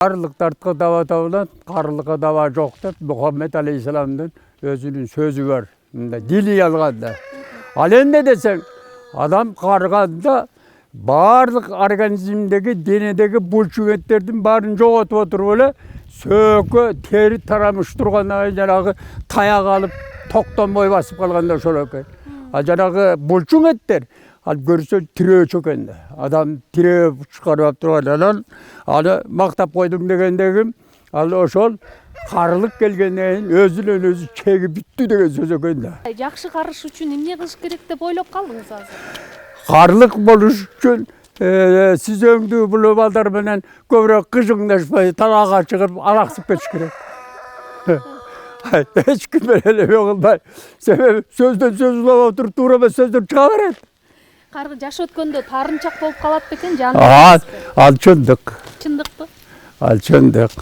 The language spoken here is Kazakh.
Qarlıq dartqa dava tavlan, qarlıqa dava жоқ деп Muhammed Aleyhisselam'ın özünün sözü var. Dili yalğanda. Al ende desen, adam qarğanda барлық организмдегі, денедегі бұлшықеттердің барын жоғатып отыр böyle, сөкі, тері тарамыш тұрғанда жаңағы таяқ алып, тоқтанбай басып қалғанда шол екен. Ал жаңағы бұлшықеттер, ал көрсе тіре чөкенді. Адам тіре шығарып тұрғандан, аны мақтап қойдым дегендегім, ал ошол қарылық келгеннен өзінен өзі чегі бүтті деген сөз екен. Жақсы қарыш үшін эмне кылыш керек деп ойлап қалдыңыз азыр? Қарылық болуш үшін сіз өңді бұл балдар менен көбірек қыжыңдашпай талаға шығып алақсып кетіш керек. Ешкім әлеме қылмай. Себебі сөзден сөз ұлап отырып тура емес сөзден шыға береді. Қарғы жаш өткөндө тарынчақ болып қалат бекен жаныңыз? Ал чындық. Чындықты? Ал чындық.